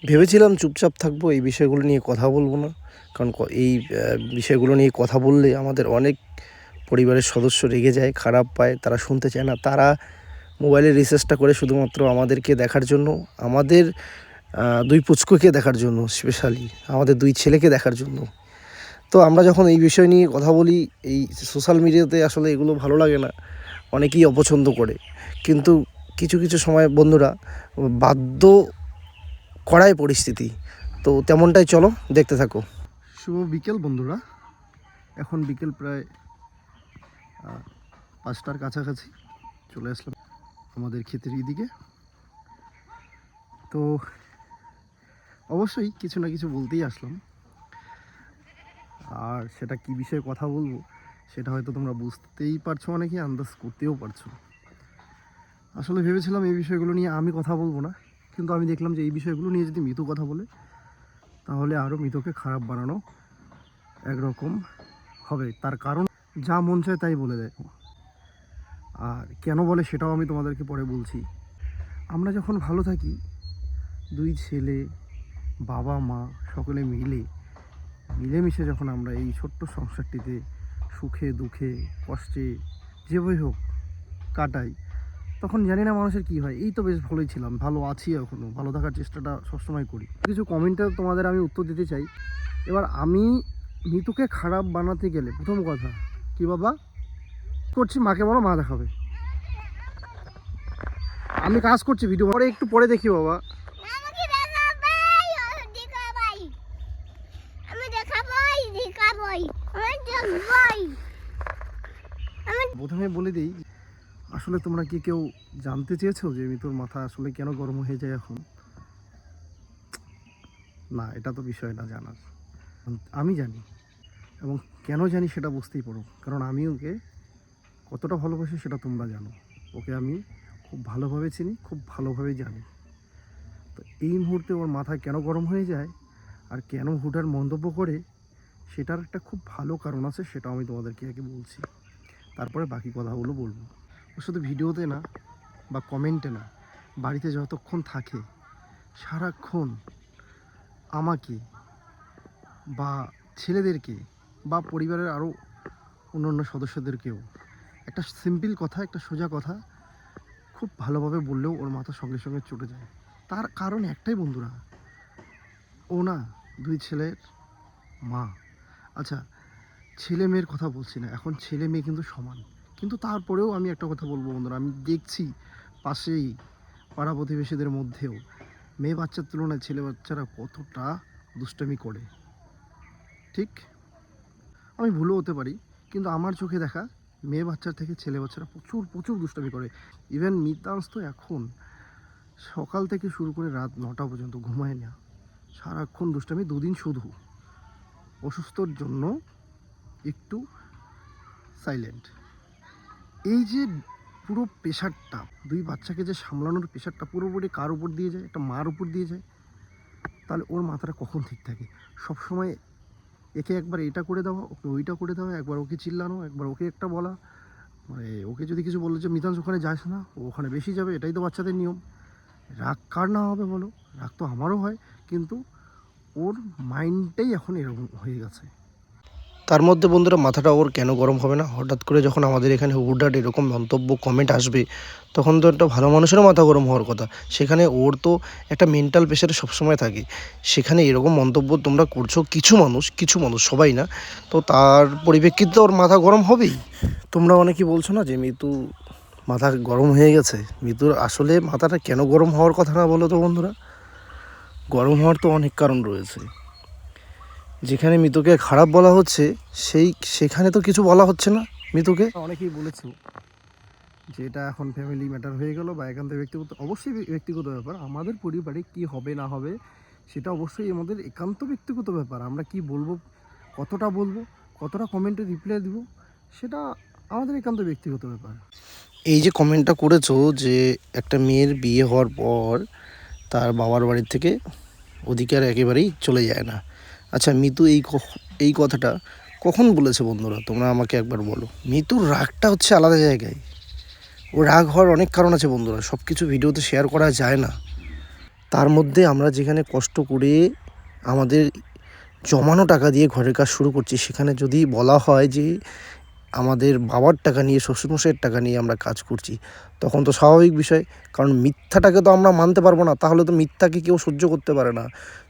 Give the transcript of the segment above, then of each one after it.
ভেবেছিলাম চুপচাপ থাকবো, এই বিষয়গুলো নিয়ে কথা বলবো না। কারণ এই বিষয়গুলো নিয়ে কথা বললে আমাদের অনেক পরিবারের সদস্য রেগে যায়, খারাপ পায়, তারা শুনতে চায় না। তারা মোবাইলের রিচার্জটা করে শুধুমাত্র আমাদেরকে দেখার জন্য, আমাদের দুই পুচকুকে দেখার জন্য, স্পেশালি আমাদের দুই ছেলেকে দেখার জন্য। তো আমরা যখন এই বিষয় নিয়ে কথা বলি, এই সোশ্যাল মিডিয়াতে আসলে এগুলো ভালো লাগে না, অনেকেই অপছন্দ করে। কিন্তু কিছু কিছু সময় বন্ধুরা বাধ্য করাই পরিস্থিতি, তো তেমনটাই চলো দেখতে থাকো। শুভ বিকেল বন্ধুরা, এখন বিকেল প্রায় 5টার কাছাকাছি চলে আসলাম আমাদের ক্ষেতের দিকে। তো অবশ্যই কিছু না কিছু বলতেই আসলাম, আর সেটা কি বিষয়ে কথা বলবো সেটা হয়তো তোমরা বুঝতেই পারছো, অনেকে আন্দাজ করতেও পারছো। আসলে ভেবেছিলাম এই বিষয়গুলো নিয়ে আমি কথা বলবো না, কিন্তু আমি দেখলাম যে এই বিষয়গুলো নিয়ে যদি মিতু কথা বলে তাহলে আরও মিতুকে খারাপ বানানো একরকম হবে। তার কারণ যা মন চায় তাই বলে দেয়, আর কেন বলে সেটাও আমি তোমাদেরকে পরে বলছি। আমরা যখন ভালো থাকি, দুই ছেলে, বাবা মা সকলে মিলেমিশে যখন আমরা এই ছোট্ট সংসারটিতে সুখে দুঃখে কষ্টে যেভাবে হোক কাটাই, তখন জানি না মানুষের কী হয়। এই তো বেশ ভালোই ছিলাম, ভালো আছি, এখনও ভালো থাকার চেষ্টাটা সবসময় করি। কিছু কমেন্টে তোমাদের আমি উত্তর দিতে চাই। এবার আমি মিতুকে খারাপ বানাতে গেলে প্রথম কথা কি, বাবা করছি, মাকে বলো, মা দেখাবে। আমি কাজ করছি, ভিডিও পরে একটু পরে দেখি বাবা। প্রথমে বলে দিই, আসলে তোমরা কি কেউ জানতে চেয়েছো যে মিতুর মাথা আসলে কেন গরম হয়ে যায় এখন? না, এটা তো বিষয় না জানার। আমি জানি, এবং কেন জানি সেটা বুঝতেই পারো, কারণ আমি ওকে কতটা ভালোবাসি সেটা তোমরা জানো। ওকে আমি খুব ভালোভাবে চিনি, খুব ভালোভাবে জানি। তো এই মুহূর্তে ওর মাথায় কেন গরম হয়ে যায় আর কেন হুটার মন্তব্য করে, সেটার একটা খুব ভালো কারণ আছে, সেটা আমি তোমাদেরকে আগে বলছি, তারপরে বাকি কথাগুলো বলবো। ও শুধু ভিডিওতে না বা কমেন্টে না, বাড়িতে যতক্ষণ থাকে সারাক্ষণ আমাকে বা ছেলেদেরকে বা পরিবারের আরও অন্যান্য সদস্যদেরকেও একটা সিম্পল কথা, একটা সোজা কথা খুব ভালোভাবে বললেও ওর মাথা সঙ্গে সঙ্গে চটে যায়। তার কারণ একটাই বন্ধুরা, ও না দুই ছেলের মা। আচ্ছা, ছেলে মেয়ের কথা বলছি না, এখন ছেলে মেয়ে কিন্তু সমান, কিন্তু তারপরেও আমি একটা কথা বলবো বন্ধুরা, আমি দেখছি পাশেই পাড়া প্রতিবেশীদের মধ্যেও মেয়ে বাচ্চার তুলনায় ছেলে বাচ্চারা কতটা দুষ্টামি করে। ঠিক, আমি ভুলও হতে পারি, কিন্তু আমার চোখে দেখা মেয়ে বাচ্চার থেকে ছেলে বাচ্চারা প্রচুর প্রচুর দুষ্টামি করে। ইভেন মিতাংশ তো এখন সকাল থেকে শুরু করে রাত 9টা পর্যন্ত ঘুমায় না, সারাক্ষণ দুষ্টামি। দুদিন শুধু অসুস্থর জন্য একটু সাইলেন্ট। এই যে পুরো প্রেশারটা, দুই বাচ্চাকে যে সামলানোর প্রেশারটা পুরোপুরি কার উপর দিয়ে যায়? একটা মার উপর দিয়ে যায়। তাহলে ওর মাথাটা কখন ঠিক থাকে? সবসময় একে একবার এটা করে দেওয়া, ওকে ওইটা করে দেওয়া, একবার ওকে চিল্লানো, একবার ওকে একটা বলা। মানে ওকে যদি কিছু বললো যে মিতাংশ ওখানে যাস না, ও ওখানে বেশি যাবে, এটাই তো বাচ্চাদের নিয়ম। রাগ কার না হবে বলো? রাগ তো আমারও হয়, কিন্তু ওর মাইন্ডটাই এখন এরকম হয়ে গেছে। তার মধ্যে বন্ধুরা মাথাটা ওর কেন গরম হবে না? হঠাৎ করে যখন আমাদের এখানে হুটহাট এরকম মন্তব্য কমেন্ট আসবে, তখন তো একটা ভালো মানুষেরও মাথা গরম হওয়ার কথা। সেখানে ওর তো একটা মেন্টাল প্রেশারে সবসময় থাকে, সেখানে এরকম মন্তব্য তোমরা করছো কিছু মানুষ, সবাই না, তো তার পরিপ্রেক্ষিতে ওর মাথা গরম হবেই। তোমরা অনেকেই বলছো না যে মিতু মাথা গরম হয়ে গেছে। মিতুর আসলে মাথাটা কেন গরম হওয়ার কথা না বলো তো বন্ধুরা? গরম হওয়ার তো অনেক কারণ রয়েছে। যেখানে মিতুকে খারাপ বলা হচ্ছে সেখানে তো কিছু বলা হচ্ছে না মিতুকে। অনেকেই বলেছে যে এটা এখন ফ্যামিলি ম্যাটার হয়ে গেল বা একান্ত ব্যক্তিগত, অবশ্যই ব্যক্তিগত ব্যাপার। আমাদের পরিবারে কি হবে না হবে সেটা অবশ্যই আমাদের একান্ত ব্যক্তিগত ব্যাপার। আমরা কি বলবো, কতটা কমেন্টে রিপ্লাই দিব, সেটা আমাদের একান্ত ব্যক্তিগত ব্যাপার। এই যে কমেন্টটা করেছো যে একটা মেয়ের বিয়ে হওয়ার পর তার বাবার বাড়ির থেকে অধিকার একেবারেই চলে যায় না। আচ্ছা, মিতু এই কথাটা কখন বলেছে বন্ধুরা? তোমরা আমাকে একবার বলো। মিতুর রাগটা হচ্ছে আলাদা জায়গায়। ও রাগ হওয়ার অনেক কারণ আছে বন্ধুরা, সব কিছু ভিডিওতে শেয়ার করা যায় না। তার মধ্যে আমরা যেখানে কষ্ট করে আমাদের জমানো টাকা দিয়ে ঘরের কাজ শুরু করছি, সেখানে যদি বলা হয় যে আমাদের বাবার টাকা নিয়ে, শ্বশুরমশাইয়ের টাকা নিয়ে আমরা কাজ করছি, তখন তো স্বাভাবিক বিষয়। কারণ মিথ্যাটাকে তো আমরা মানতে পারবো না, তাহলে তো মিথ্যাকে কেউ সহ্য করতে পারে না।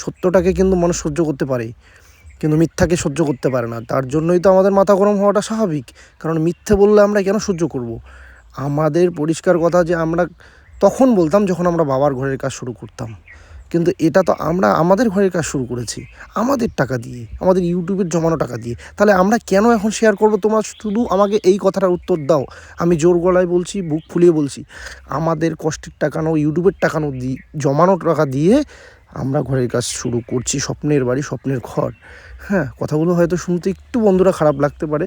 সত্যটাকে কিন্তু মানুষ সহ্য করতে পারে, কিন্তু মিথ্যাকে সহ্য করতে পারে না। তার জন্যই তো আমাদের মাথা গরম হওয়াটা স্বাভাবিক। কারণ মিথ্যে বললে আমরা কেন সহ্য করব? আমাদের পরিষ্কার কথা যে আমরা তখন বলতাম যখন আমরা বাবার ঘরের কাজ শুরু করতাম, কিন্তু এটা তো আমরা আমাদের ঘরের কাজ শুরু করেছি আমাদের টাকা দিয়ে, আমাদের ইউটিউবের জমানো টাকা দিয়ে। তাহলে আমরা কেন এখন শেয়ার করব? তোমরা শুধু আমাকে এই কথাটার উত্তর দাও। আমি জোর গলায় বলছি, বুক ফুলিয়ে বলছি, আমাদের কষ্টের টাকানো, ইউটিউবের টাকানো জমানো টাকা দিয়ে আমরা ঘরের কাজ শুরু করছি। স্বপ্নের বাড়ি, স্বপ্নের ঘর। হ্যাঁ, কথাগুলো হয়তো শুনতে একটু বন্ধুরা খারাপ লাগতে পারে,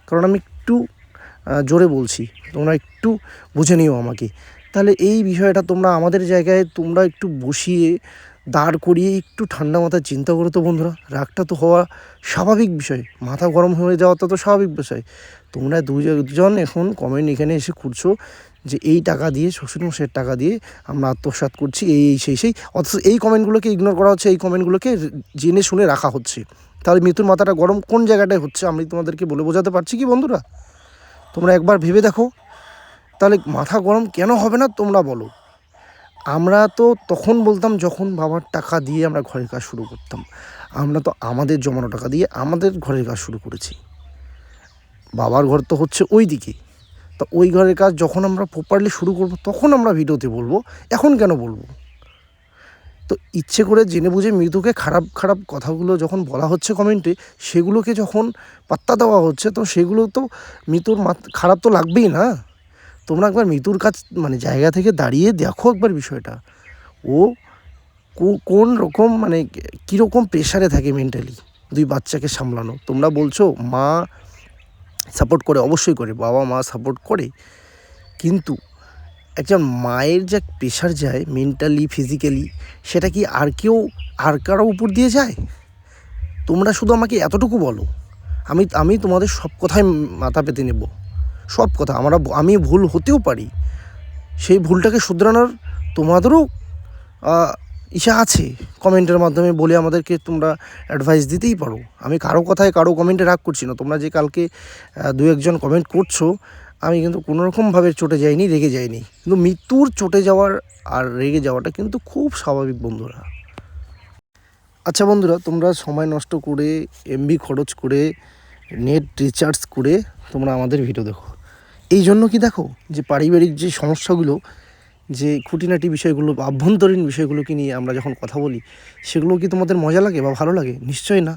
কারণ আমি একটু জোরে বলছি, তোমরা একটু বুঝে নিও আমাকে। তাহলে এই বিষয়টা তোমরা আমাদের জায়গায় তোমরা একটু বসিয়ে দাঁড় করিয়ে একটু ঠান্ডা মাথায় চিন্তা করো তো বন্ধুরা। রাগটা তো হওয়া স্বাভাবিক বিষয়, মাথা গরম হয়ে যাওয়াটা তো স্বাভাবিক বিষয়। তোমরা দুজন এখন কমেন্ট এখানে এসে করছো যে এই টাকা দিয়ে, শ্বশুরমশাইয়ের টাকা দিয়ে আমরা আত্মসাৎ করছি, সেই অথচ এই কমেন্টগুলোকে ইগনোর করা হচ্ছে, এই কমেন্টগুলোকে জেনে শুনে রাখা হচ্ছে। তাহলে মৃত্যুর মাথাটা গরম কোন জায়গাটায় হচ্ছে আমি তোমাদেরকে বলে বোঝাতে পারছি কি বন্ধুরা? তোমরা একবার ভেবে দেখো। তাহলে মাথা গরম কেন হবে না তোমরা বলো? আমরা তো তখন বলতাম যখন বাবার টাকা দিয়ে আমরা ঘরের কাজ শুরু করতাম। আমরা তো আমাদের জমানো টাকা দিয়ে আমাদের ঘরের কাজ শুরু করেছি। বাবার ঘর তো হচ্ছে ওই দিকে। তো ওই ঘরের কাজ যখন আমরা প্রপারলি শুরু করব তখন আমরা ভিডিওতে বলবো, এখন কেন বলবো? তো ইচ্ছে করে জেনে বুঝে মৃদুকে খারাপ খারাপ কথাগুলো যখন বলা হচ্ছে কমেন্টে, সেগুলোকে যখন পাত্তা দেওয়া হচ্ছে, তো সেগুলো তো মৃদুর খারাপ তো লাগবেই না। তোমরা একবার মৃদুর কাছ মানে জায়গা থেকে দাঁড়িয়ে দেখো একবার বিষয়টা। ও কোন রকম মানে কীরকম প্রেশারে থাকে মেন্টালি দুই বাচ্চাকে সামলানো। তোমরা বলছো মা সাপোর্ট করে, অবশ্যই করে, বাবা মা সাপোর্ট করে, কিন্তু একজন মায়ের যা প্রেশার যায় মেন্টালি, ফিজিক্যালি, সেটা কি আর কারো উপর দিয়ে যায়? তোমরা শুধু আমাকে এতটুকু বলো, আমি তোমাদের সব কথাই মাথা পেতে নেব, সব কথা। আমি ভুল হতেও পারি, সেই ভুলটাকে শুধরানোর তোমাদেরও ইচ্ছা আছে। কমেন্টের মাধ্যমে বলে আমাদেরকে তোমরা অ্যাডভাইস দিতেই পারো। আমি কারো কথায়, কারো কমেন্টে রাগ করছি না। তোমরা যে কালকে দু একজন কমেন্ট করছো, আমি কিন্তু কোনোরকমভাবে চটে যাইনি, রেগে যাইনি। কিন্তু মৃত্যুর চটে যাওয়ার আর রেগে যাওয়াটা কিন্তু খুব স্বাভাবিক বন্ধুরা। আচ্ছা বন্ধুরা, তোমরা সময় নষ্ট করে, এমবি খরচ করে, নেট রিচার্জ করে তোমরা আমাদের ভিডিও দেখো। এই জন্য কি দেখো যে পারিবারিক যে সমস্যাগুলো, যে খুঁটিনাটি বিষয়গুলো, আভ্যন্তরীণ বিষয়গুলোকে নিয়ে আমরা যখন কথা বলি, সেগুলো কি তোমাদের মজা লাগে বা ভালো লাগে? নিশ্চয়ই না,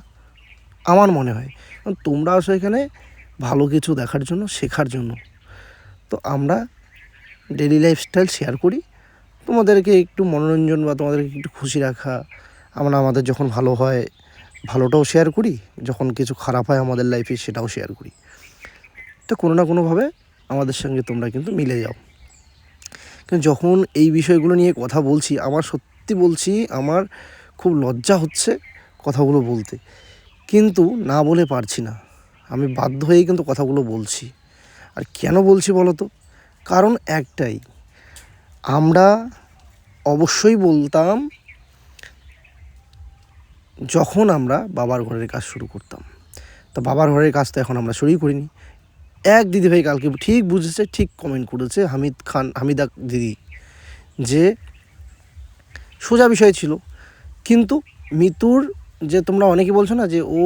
আমার মনে হয়। কারণ তোমরা আসো এখানে ভালো কিছু দেখার জন্য, শেখার জন্য। তো আমরা ডেইলি লাইফস্টাইল শেয়ার করি, তোমাদেরকে একটু মনোরঞ্জন বা তোমাদেরকে একটু খুশি রাখা। আমরা আমাদের যখন ভালো হয় ভালোটাও শেয়ার করি, যখন কিছু খারাপ হয় আমাদের লাইফে সেটাও শেয়ার করি। তো কোনো না কোনোভাবে আমাদের সঙ্গে তোমরা কিন্তু মিলে যাও। কিন্তু যখন এই বিষয়গুলো নিয়ে কথা বলছি, আমার সত্যি বলছি, আমার খুব লজ্জা হচ্ছে কথাগুলো বলতে, কিন্তু না বলে পারছি না। আমি বাধ্য হয়েই কিন্তু কথাগুলো বলছি। আর কেন বলছি বলো তো? কারণ একটাই, আমরা অবশ্যই বলতাম যখন আমরা বাবার ঘরের কাজ শুরু করতাম। তো বাবার ঘরের কাজ তো এখন আমরা শুরুই করিনি। এক দিদিভাই কালকে ঠিক বুঝেছে, ঠিক কমেন্ট করেছে, হামিদা দিদি, যে সোজা বিষয় ছিল। কিন্তু মিতুর যে তোমরা অনেকে বলছো না যে ও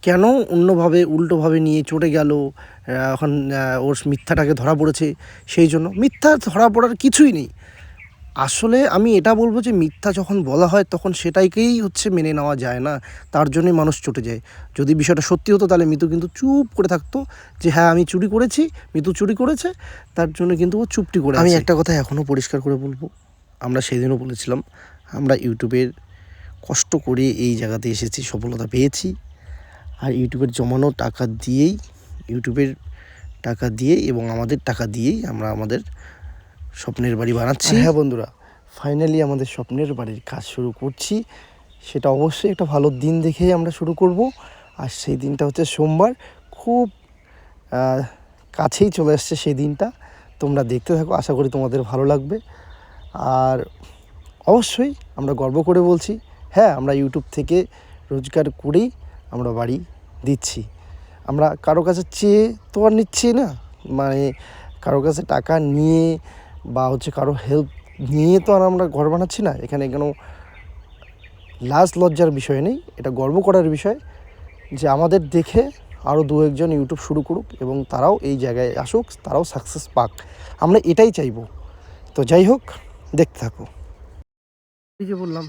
কেন অন্যভাবে উল্টোভাবে নিয়ে চটে গেল, এখন ওর মিথ্যাটাকে ধরা পড়েছে, সেই জন্য। মিথ্যা ধরা পড়ার কিছুই নেই। আসলে আমি এটা বলবো যে মিথ্যা যখন বলা হয় তখন সেটাকেই হচ্ছে মেনে নেওয়া যায় না, তার জন্যই মানুষ চটে যায়। যদি বিষয়টা সত্যি হতো তাহলে মিতু কিন্তু চুপ করে থাকতো যে হ্যাঁ আমি চুরি করেছি, মিতু চুরি করেছে, তার জন্য কিন্তু ও চুপটি করে। আমি একটা কথা এখনও পরিষ্কার করে বলবো, আমরা সেদিনও বলেছিলাম, আমরা ইউটিউবের কষ্ট করে এই জায়গাতে এসেছি, সফলতা পেয়েছি, আর ইউটিউবের জমানো টাকা দিয়েই, ইউটিউবের টাকা দিয়েই এবং আমাদের টাকা দিয়েই আমরা আমাদের স্বপ্নের বাড়ি বানাচ্ছি। হ্যাঁ বন্ধুরা, ফাইনালি আমাদের স্বপ্নের বাড়ির কাজ শুরু করছি। সেটা অবশ্যই একটা ভালো দিন দেখেই আমরা শুরু করব। আর সেই দিনটা হচ্ছে সোমবার। খুব কাছেই চলে আসছে সেই দিনটা। তোমরা দেখতে থাকো, আশা করি তোমাদের ভালো লাগবে। আর অবশ্যই আমরা গর্ব করে বলছি, হ্যাঁ আমরা ইউটিউব থেকে রোজগার করেই আমরা বাড়ি দিচ্ছি। আমরা কারো কাছে চেয়ে তো আর নিচ্ছি না, মানে কারো কাছে টাকা নিয়ে বা হচ্ছে কারো হেল্প নিয়ে তো আর আমরা ঘর বানাচ্ছি না। এখানে কোনো লাজ লজ্জার বিষয় নেই, এটা গর্ব করার বিষয় যে আমাদের দেখে আরও দু একজন ইউটিউব শুরু করুক এবং তারাও এই জায়গায় আসুক, তারাও সাকসেস পাক, আমরা এটাই চাইবো। তো যাই হোক, দেখতে থাকো। এই যে বললাম,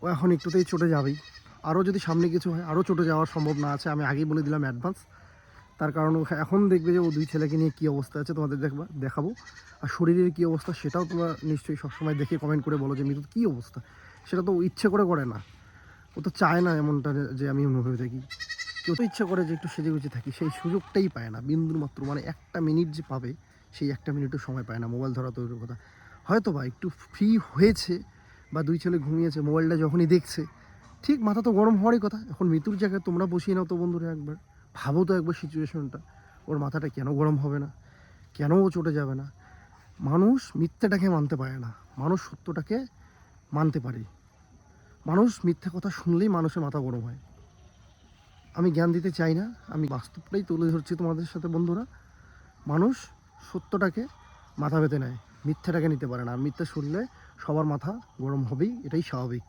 ও এখন একটুতেই চটে যাবেই। আরও যদি সামনে কিছু হয় আরও চটে যাওয়ার সম্ভাবনা আছে, আমি আগেই বলে দিলাম অ্যাডভান্স। তার কারণ এখন দেখবে যে ও দুই ছেলেকে নিয়ে কী অবস্থা আছে তোমাদের দেখাবো। আর শরীরের কী অবস্থা সেটাও তোমরা নিশ্চয়ই সবসময় দেখে কমেন্ট করে বলো যে মিতুর কী অবস্থা। সেটা তো ও ইচ্ছে করে না, ও তো চায় না এমনটা যে আমি অন্যভাবে থাকি। কেউ তো ইচ্ছা করে যে একটু সেজে গুজে থাকি, সেই সুযোগটাই পায় না বিন্দুর মাত্র। মানে একটা মিনিট যে পাবে, সেই একটা মিনিটও সময় পায় না। মোবাইল ধরা তৈরির কথা, হয়তো বা একটু ফ্রি হয়েছে বা দুই ছেলে ঘুমিয়েছে, মোবাইলটা যখনই দেখছে ঠিক মাথা তো গরম হওয়ারই কথা। এখন মিতুর জায়গায় তোমরা বসিয়ে নাও তো বন্ধুরা, একবার ভাবো তো একবার সিচুয়েশনটা, ওর মাথাটা কেন গরম হবে না, কেন ও চটে যাবে না? মানুষ মিথ্যাটাকে মানতে পারে না, মানুষ সত্যটাকে মানতে পারে। মানুষ মিথ্যে কথা শুনলেই মানুষের মাথা গরম হয়। আমি জ্ঞান দিতে চাই না, আমি বাস্তবটাই তুলে ধরছি তোমাদের সাথে বন্ধুরা। মানুষ সত্যটাকে মাথা পেতে নেয়, মিথ্যাটাকে নিতে পারে না। আর মিথ্যা শুনলে সবার মাথা গরম হবেই, এটাই স্বাভাবিক।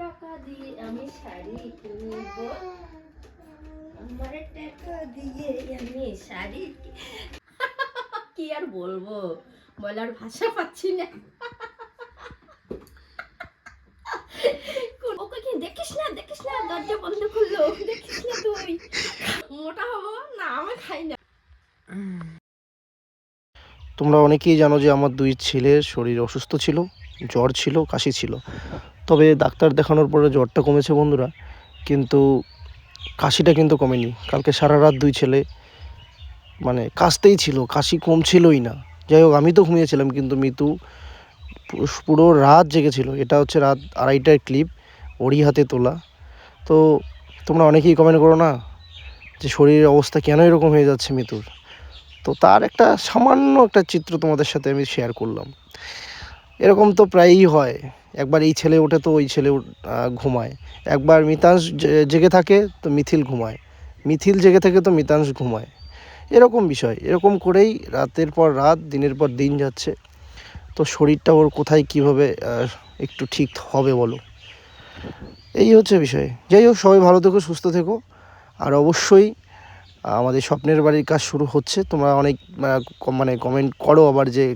টাকা দিয়ে আমি শাড়ি কিনব, আমার টাকা দিয়ে আমি শাড়ি কি আর বলবো, বলার ভাষা পাচ্ছি না। ওকে কি দেখিস না দরজা বন্ধ করলো, দেখিস না তুই মোটা হবো না, আমি খাই না। তোমরা অনেকেই জানো যে আমার দুই ছেলের শরীর অসুস্থ ছিল, জ্বর ছিল, কাশি ছিল। তবে ডাক্তার দেখানোর পরে জ্বরটা কমেছে বন্ধুরা, কিন্তু কাশিটা কিন্তু কমেনি। কালকে সারা রাত দুই ছেলে মানে কাশতেই ছিল, কাশি কমছিলই না। যাই হোক, আমি তো ঘুমিয়েছিলাম কিন্তু মিতু পুরো রাত জেগেছিল। এটা হচ্ছে রাত 2:30টার ক্লিপ, ওরই হাতে তোলা। তো তোমরা অনেকেই কমেন্ট করো না যে শরীরের অবস্থা কেন এরকম হয়ে যাচ্ছে মিতুর। তো তার একটা সামান্য একটা চিত্র তোমাদের সাথে আমি শেয়ার করলাম। এরকম তো প্রায়ই হয়, একবার এই ছেলে ওঠে তো ওই ছেলে ঘুমায়, একবার মিতাংশ জেগে থাকে তো মিথিল ঘুমায়, মিথিল জেগে থাকে তো মিতাংশ ঘুমায়। এরকম বিষয়, এরকম করেই রাতের পর রাত দিনের পর দিন যাচ্ছে। তো শরীরটা ওর কোথায় কীভাবে একটু ঠিক হবে বলো, এই হচ্ছে বিষয়। যাই হোক, সবাই ভালো থেকো, সুস্থ থেকো। আর অবশ্যই আমাদের স্বপ্নের বাড়ির কাজ শুরু হচ্ছে। তোমরা অনেক মানে কমেন্ট করো আবার যে